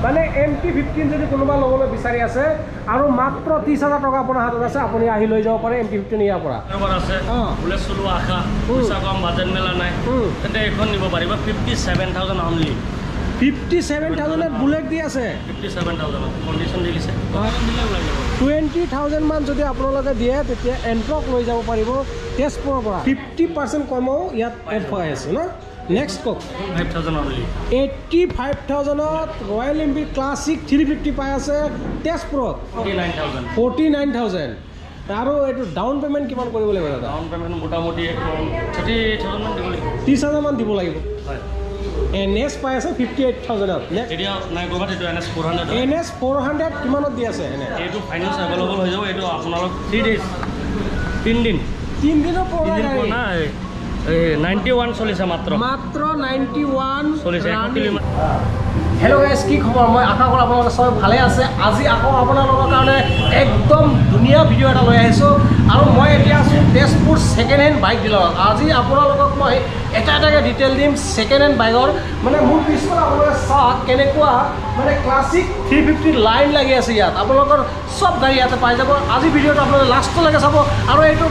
মানে MT-15 যদি কোনোবা ল'বলৈ বিচাৰি আছে আৰু মাত্ৰ 30,000 টকা আপোনাৰ হাতত আছে আপুনি আহি লৈ যাব পাৰে MT-15 ইয়াৰ পৰা আছে বুলেট চলোৱা আশা পইচা কম বাজেট মেলা নাই তেন্তে এইখন নিব পাৰিব 57,000 অনলি 57,000 বুলেট দি আছে 57,000 কণ্ডিশ্যন দিছে 20,000 মান যদি আপোনালোকে দিয়ে তেতিয়া এণ্ট্ৰক লৈ যাব পাৰিব তেজপুৰৰ পৰা 50% কমও ইয়াত এড হৈ আছে ন নেক্সট কক 85,000 অনলি 85,000ত ৰয়েল এনফিল্ড ক্লাছিক 350 পাই আছে তেজপুৰত 49,000 আৰু এইটো ডাউন পে'মেণ্ট কিমান কৰিব লাগিব দাদা ডাউন পে'মেণ্ট মোটামুটি 38,000 মান দিব লাগিব 30,000 মান দিব লাগিব হয় NS পাই আছে 58,000ত এতিয়া নাই ক'ৰবাত এইটো NS 400 NS 400 কিমানত দি আছে এনে এইটো ফাইনেন্স এভেইলেবল হৈ যাব এইটো আপোনালোক 3 ডেজ 3 দিন 3 দিনৰ পৰা নাই 91 চলিছে মাত্ৰ 91 চলিছে হেল্ল' গাইজ কি খবৰ মই আশা কৰোঁ আপোনালোকে চব ভালে আছে আজি আকৌ আপোনালোকৰ কাৰণে একদম ধুনীয়া ভিডিঅ' এটা লৈ আহিছোঁ আৰু মই এতিয়া আছোঁ তেজপুৰ ছেকেণ্ড হেণ্ড বাইক ডিলাৰত আজি আপোনালোকক মই এটাকৈ ডিটেইল দিম ছেকেণ্ড হেণ্ড বাইকৰ মানে মোৰ পিছত আপোনালোকে চাওক কেনেকুৱা মানে ক্লাছিক 350 লাইন লাগি আছে ইয়াত আপোনালোকৰ চব গাড়ী ইয়াতে পাই যাব আজি ভিডিঅ'টো আপোনালোকে লাষ্টলৈকে চাব আৰু এইটো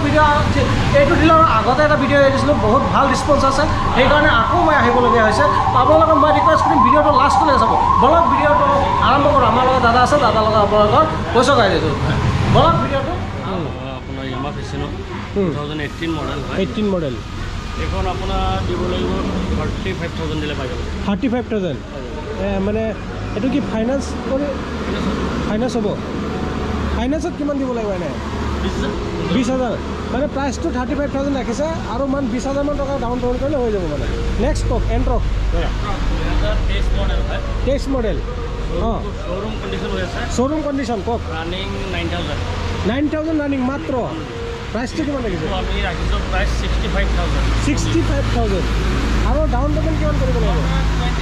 ডিলাৰৰ আগতে এটা ভিডিঅ' দিছিলোঁ বহুত ভাল ৰেছপঞ্চ আছে সেইকাৰণে আকৌ মই আহিবলগীয়া হৈছে আপোনালোকক মই ৰিকুৱেষ্ট কৰিম ভিডিঅ'টো লাষ্টলৈকে চাব বলক ভিডিঅ'টো আৰম্ভ কৰোঁ আমাৰ লগত দাদা আছে দাদাৰ লগত আপোনালোকৰ পইচা গাড়ী দিছোঁ বলক ভিডিঅ'টো আপোনাৰ য়ামা ফেচিনো 2018 মডেল হয় 18 মডেল এখন আপোনাৰ দিব লাগিব 35,000 দিলে পাই যাব 35,000 মানে এইটো কি ফাইনেন্স কৰি ফাইনেন্স হ'ব ফাইনেন্সত কিমান দিব লাগিব এনে 20,000 মানে প্ৰাইচটো 35,000 ৰাখিছে আৰু মান 20,000 মান টকা ডাউন পে'মেণ্ট কৰিলে হৈ যাব মানে নেক্সট কক এণ্ট্ৰক 2023 মডেল হয় 23 মডেল অঁ শ্ব'ৰুম কণ্ডিশ্যন হৈ আছে শ্ব'ৰুম কণ্ডিশ্যন কক ৰানিং 9,000 ৰানিং মাত্ৰ প্ৰাইচটো কিমান ৰাখিছে আমি ৰাখিছোঁ প্ৰাইচ 65,000 আৰু ডাউন পে'মেণ্ট কিমান কৰিব লাগিব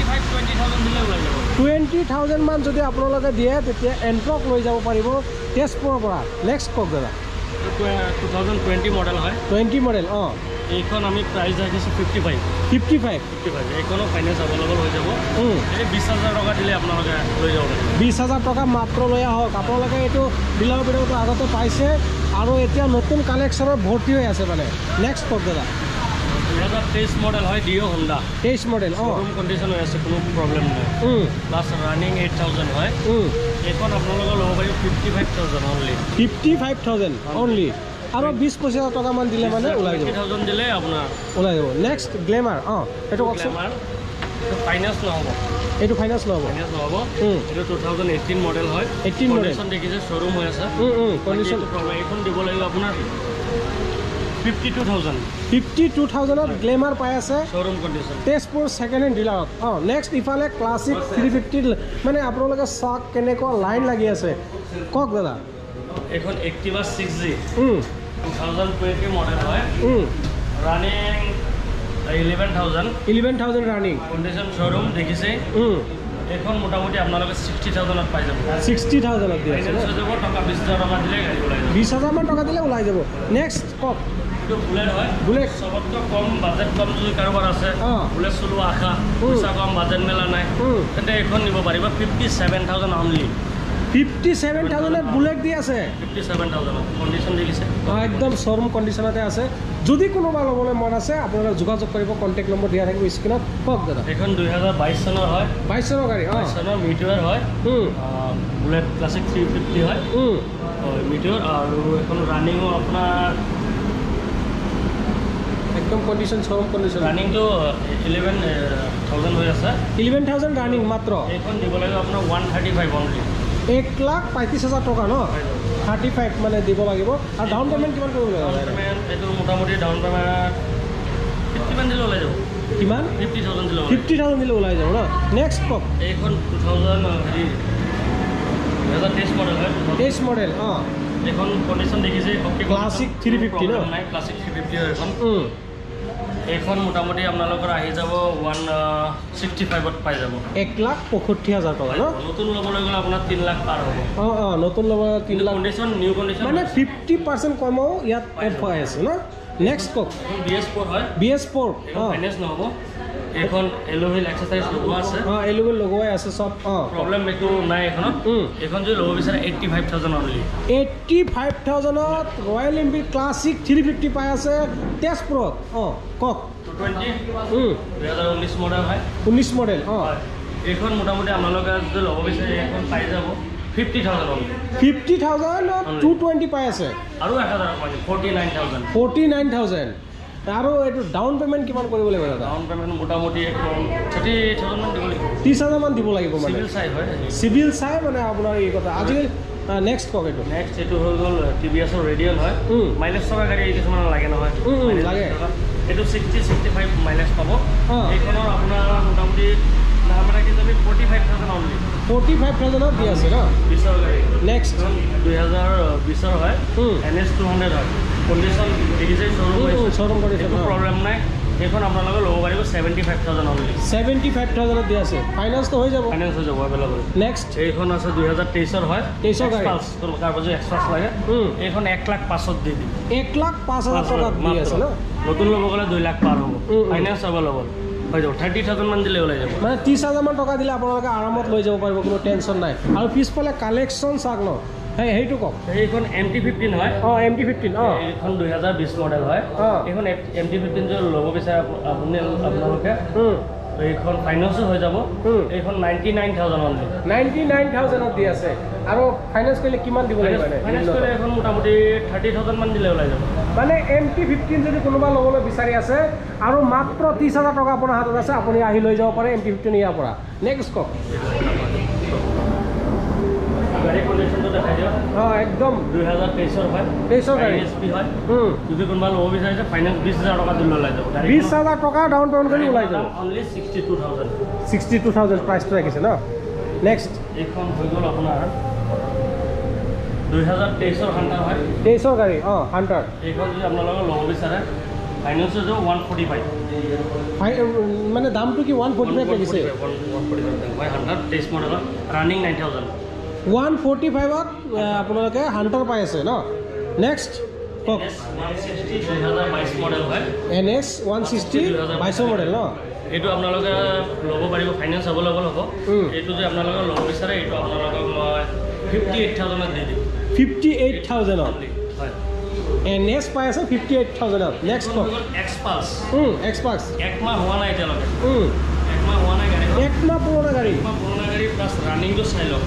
20,000 দিলে ওলাই যাব 20,000 মান যদি আপোনালোকে দিয়ে তেতিয়া এণ্ট্ৰক লৈ যাব পাৰিব তেজপুৰৰ পৰা নেক্সট কক দাদা 2020 মডেল হয় 20 মডেল অঁ এইখন আমি প্ৰাইচ ৰাখিছোঁ 55 এইখনো ফাইনেন্স এভেইলেবল হৈ যাব এই 20,000 টকা দিলে আপোনালোকে লৈ যাব পাৰিব 20,000 টকা মাত্ৰ লৈ আহক আপোনালোকে এইটো ডিলাৰ ভিডিঅ'টো আগতে পাইছে আৰু এতিয়া নতুন কালেকশ্যনৰ ভৰ্তি হৈ আছে মানে নেক্সট কক দাদা 2023 মডেল হয় ডিঅ' হোণ্ডা 23 মডেল অঁ শ্ব'ৰুম কণ্ডিশ্যন হৈ আছে কোনো প্ৰব্লেম নাই প্লাছ ৰানিং 8,000 হয় এইখন আপোনালোকে ল'ব পাৰিব 55,000 অনলি 55,000 অনলি আৰু 20-25,000 টকা মান দিলে মানে ওলাই যাব 20,000 দিলে আপোনাৰ ওলাই যাব নেক্সট গ্লেমাৰ অঁ এইটো কওকচোন ফাইনেন্স নহ'ব এইটো ফাইনেন্স নহ'ব এইটো 2018 মডেল হয় 18 মডেল দেখিছে শ্ব'ৰুম হৈ আছে কণ্ডিশ্যন এইখন দিব লাগিব আপোনাৰ 52,000 গ্লেমাৰ পাই আছে showroom condition Tezpur second hand ডিলাৰত অঁ নেক্সট ইফালে ক্লাছিক 350 মানে আপোনালোকে চাওক কেনেকুৱা লাইন লাগি আছে কওক দাদা এইখন এক্টিভা 6G 2020 মডেল হয় ৰানিং 11,000 ৰানিং কণ্ডিশ্যন শ্ব'ৰুম দেখিছে এইখন মোটামুটি আপোনালোকে 60,000ত পাই যাব 60,000ত দি আছে টকা 20,000 টকা দিলে গাড়ী ওলাই যাব 20,000 মান টকা দিলে ওলাই যাব নেক্সট কক এইটো বুলেট হয় বুলেট চবতকৈ কম বাজেট কম যদি কাৰোবাৰ আছে বুলেট চলোৱা আশা পইচা কম বাজেট মেলা নাই তেন্তে এইখন নিব পাৰিব 57,000 অনলি 57,000 বুলেট দি আছে 57,000 কণ্ডিশ্যন দেখিছে একদম শ্ব'ৰুম কণ্ডিশ্যনতে আছে যদি কোনোবা ল'বলৈ মন আছে আপোনালোকে যোগাযোগ কৰিব কণ্টেক্ট নম্বৰ দিয়া থাকিব স্ক্ৰীণত কওক দাদা এইখন 2022 চনৰ হয় 22 চনৰ গাড়ী 22 চনৰ মিটিঅৰ হয় বুলেট ক্লাছিক 350 হয় মিটিঅৰ আৰু এখন ৰানিঙো আপোনাৰ একদম কণ্ডিশ্যন শ্ব'ৰুম কণ্ডিশ্যন ৰানিংটো 11,000 হৈ আছে 11,000 ৰানিং মাত্ৰ এইখন দিব লাগিব আপোনাৰ 135 অনলি 1,35,000 টকা ন 35 মানে দিব লাগিব আৰু ডাউন পে'মেণ্ট কিমান কৰিব লাগিব এইটো মোটামুটি ডাউন পে'মেণ্ট 50,000 দিলে ওলাই যাব কিমান 50,000 দিলে 50,000 দিলে ওলাই যাব ন নেক্সট কক এইখন 2023 মডেল হয় 23 মডেল অঁ এইখন কণ্ডিশ্যন দেখিছে ক্লাছিক 350 ন নাই ক্লাছিক 350 হয় এইখন মোটামুটি আপোনালোকৰ আহি যাব 165ত পাই যাব 1,65,000 টকা ন নতুন ল'বলৈ গ'লে আপোনাৰ 3 লাখ পাৰ হ'ব অঁ নতুন ল'বলৈ 3 লাখ কণ্ডিশ্যন নিউ কণ্ডিশ্যন মানে 50% কমও ইয়াত এড হৈ আছে ন নেক্সট কক BS4 হয় BS4 ফাইনেন্স নহ'ব এইখন এলোভিল এক্সাৰচাইজ লগোৱা আছে এলোভিল লগোৱাই আছে চব প্ৰব্লেম একো নাই এখনত এইখন যদি ল'ব বিচাৰে 85,000 অনলি 85,000ত ৰয়েল এনফিল্ড ক্লাছিক 350 পাই আছে তেজপুৰত কওক 2019 মডেল হয় 19 মডেল এইখন মোটামুটি আপোনালোকে যদি ল'ব বিচাৰে এইখন পাই যাব 50,000 অনলি 50,000ত 220 পাই আছে আৰু 1,000 49,000 49,000 আৰু এইটো ডাউন পে'মেণ্ট কিমান কৰিব লাগিব দাদা ডাউন পে'মেণ্ট মোটামুটি 30,000 মান দিব লাগিব 30,000 মান দিব লাগিব মানে চিভিল চাই হয় চিভিল চাই মানে আপোনাৰ এই কথা আজিকালি নেক্সট কওক এইটো নেক্সট এইটো হৈ গ'ল TVS-ৰ ৰেডিয়েল হয় মাইলেজ থকা গাড়ী কিছুমান লাগে নহয় লাগে এইটো 60-65 মাইলেজ পাব এইখনৰ আপোনাৰ মোটামুটি দাম এটা কি যাবি 45,000 অনলি 45,000ত দি আছে ন 20ৰ গাড়ী নেক্সট 2020ৰ হয় NS 200 হয় কণ্ডিশ্যন দেখিছে শ্ব'ৰুম কণ্ডিশ্যন একো প্ৰব্লেম নাই এইখন আপোনালোকে ল'ব পাৰিব 75,000 অনলি 75,000ত দি আছে ফাইনেন্সটো হৈ যাব ফাইনেন্স হৈ যাব এভেইলেবল নেক্সট এইখন আছে 2023ৰ হয় 23ৰ গাড়ী তাৰ পাছত এক্সপাছ লাগে এইখন 1,05,000 দি দিম 1,05,000 টকাত দি আছে ন নতুন ল'ব গ'লে 2 লাখ পাৰ হ'ব ফাইনেন্স এভেইলেবল হৈ যাব 30,000 মান দিলে ওলাই যাব মানে 30,000 মান টকা দিলে আপোনালোকে আৰামত লৈ যাব পাৰিব কোনো টেনশ্যন নাই আৰু পিছফালে কালেকশ্যন চাওক ন সেইটো কওক এইখন MT-15 হয় MT-15 এইখন 2020 মডেল হয় এইখন MT-15 যদি ল'ব বিচাৰে আপোনালোকে এইখন ফাইনেন্সো হৈ যাব এইখন 99,000 অনলি 99,000ত দি আছে আৰু ফাইনেন্স কৰিলে কিমান দিব লাগিব ফাইনেন্স কৰিলে এখন মোটামুটি 30,000 মান দিলে ওলাই যাব মানে MT-15 যদি কোনোবা ল'বলৈ বিচাৰি আছে আৰু মাত্ৰ 30,000 টকা আপোনাৰ হাতত আছে আপুনি আহি লৈ যাব পাৰে MT-15 ইয়াৰ পৰা নেক্সট কওক গাড়ী কণ্ডিশ্যনটো দেখাই দিয়ক একদম 2023ৰ হয় 23ৰ গাড়ী SP হয় যদি কোনোবা ল'ব বিচাৰিছে ফাইনেন্স 20,000 টকা দিলে ওলাই যাব 20,000 টকা ডাউন পে'মেণ্ট কৰি ওলাই যাব অনলি 62,000 প্ৰাইচটো ৰাখিছে ন নেক্সট এইখন হৈ গ'ল আপোনাৰ 2023ৰ হাণ্টাৰ হয় 23ৰ গাড়ী হাণ্টাৰ এইখন যদি আপোনালোকে ল'ব বিচাৰে ফাইনেন্স হৈ যাব 145 মানে দামটো কি 145 লাগিছে 145 হয় হাণ্টাৰ 23 মডেল ৰানিং 9,000 145ত আপোনালোকে হাণ্টাৰ পাই আছে ন নেক্সট কওক NS 160 22 মডেল ন এইটো আপোনালোকে ল'ব পাৰিব ফাইনেন্স এভেইলেবল হ'ব এইটো যে আপোনালোকে ল'ব বিচাৰে এইটো আপোনালোকক মই 58,000ত দি দিম 58,000ত হয় NS পাই আছে 58,000ত নেক্সট কওক X-Pass একমাহ হোৱা নাই এতিয়ালৈকে একমাহ হোৱা নাই গাড়ী একমাহ পুৰণা গাড়ী প্লাছ ৰানিংটো চাই লওক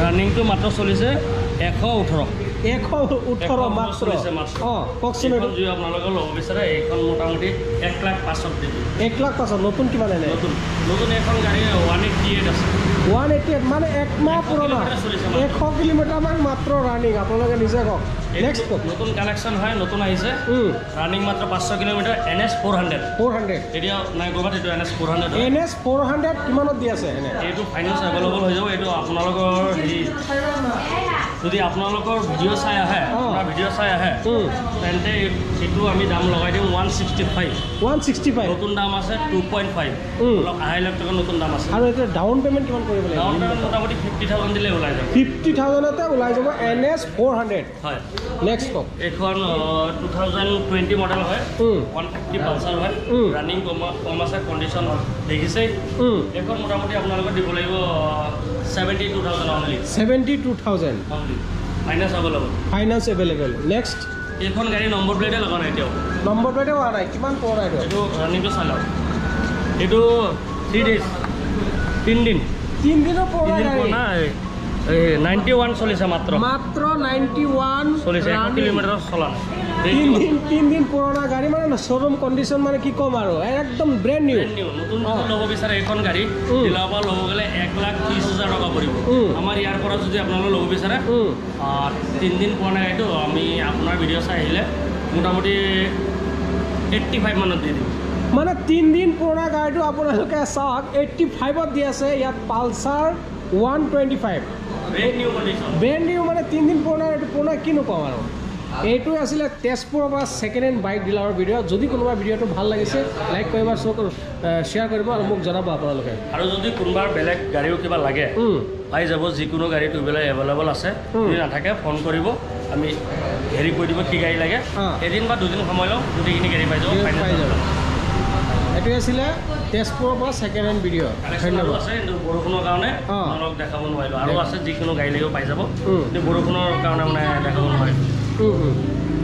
ৰানিংটো মাত্ৰ চলিছে 118 মাত্ৰ কওকচোন যদি আপোনালোকে ল'ব বিচাৰে এইখন মোটামুটি 1,05,000 দি দিম 1,05,000 নতুন কিমান এনে নতুন এখন গাড়ী 188 আছে 188 মানে একমাহ পুৰণা 100 কিলোমিটাৰ মান মাত্ৰ ৰানিং আপোনালোকে নিজে কওক নেক্সট কওক নতুন কালেকশ্যন হয় নতুন আহিছে ৰানিং মাত্ৰ 500 কিলোমিটাৰ NS 400 এতিয়া নাই ক'ৰবাত এইটো NS 400 কিমানত দি আছে এনে এইটো ফাইনেন্স এভেইলেবল হৈ যাব এইটো আপোনালোকৰ হেৰি যদি আপোনালোকৰ ভিডিঅ' চাই আহে তেন্তে এইটো আমি দাম লগাই দিম 165 নতুন দাম আছে 2.5 অলপ 2.5 লাখ টকা নতুন দাম আছে আৰু এতিয়া ডাউন পে'মেণ্ট কিমান কৰিব লাগিব ডাউন পে'মেণ্ট মোটামুটি 50,000 দিলে ওলাই যাব 50,000তে ওলাই যাব NS 400 হয় নেক্সট কওক এইখন 2020 মডেল হয় 150 পালচাৰ হয় ৰানিং কম আছে কণ্ডিশ্যন দেখিছেই এইখন মোটামুটি আপোনালোকে দিব লাগিব 72,000 only 72,000 only finance available next এইখন গাড়ী নম্বৰ প্লেটে লগা নাই এতিয়াও নম্বৰ প্লেটে হোৱা নাই কিমান পুৰণা এইটো ৰানিংটো চাই লওক এইটো 3 days 3 দিনৰ পুৰণা 91 চলিছে মাত্ৰ 91 চলিছে 1 কিলোমিটাৰ চলা নাই 3 দিন পুৰণা গাড়ী মানে শ্ব'ৰুম কণ্ডিশ্যন মানে কি ক'ম আৰু একদম ব্ৰেণ্ড নিউ নতুন ল'ব বিচাৰে এইখন গাড়ী ডিলাৰৰ পৰা ল'ব গ'লে 1,30,000 টকা পৰিব আমাৰ ইয়াৰ পৰা যদি আপোনালোকে ল'ব বিচাৰে 3 দিন পুৰণা গাড়ীটো আমি আপোনাৰ ভিডিঅ' চাই আহিলে মোটামুটি 85 মানত দি দিম মানে 3 দিন পুৰণা গাড়ীটো আপোনালোকে চাওক 85ত দি আছে ইয়াত পালচাৰ 125 ব্ৰেণ্ড নিউ মানে 3 দিন পুৰণা এইটো পুৰণা কিনো ক'ম আৰু এইটোৱে আছিলে তেজপুৰৰ পৰা ছেকেণ্ড হেণ্ড বাইক ডিলাৰৰ ভিডিঅ' যদি কোনোবা ভিডিঅ'টো ভাল লাগিছে লাইক কৰিব শ্বেয়াৰ কৰিব আৰু মোক জনাব আপোনালোকে আৰু যদি কোনোবাৰ বেলেগ গাড়ীও কিবা লাগে পাই যাব যিকোনো গাড়ী টু হুইলাৰ এভেইলেবল আছে যদি নাথাকে ফোন কৰিব আমি হেৰি কৰি দিব কি গাড়ী লাগে এদিন বা দুদিন সময় লওঁ গোটেইখিনি গাড়ী পাই যাব এইটোৱে আছিলে তেজপুৰৰ পৰা ছেকেণ্ড হেণ্ড ভিডিঅ' ধন্যবাদ আছে কিন্তু বৰষুণৰ কাৰণে অলপ দেখাব নোৱাৰিলোঁ আৰু আছে যিকোনো গাড়ী লাগিব পাই যাব কিন্তু বৰষুণৰ কাৰণে মানে দেখাব নোৱাৰিলোঁ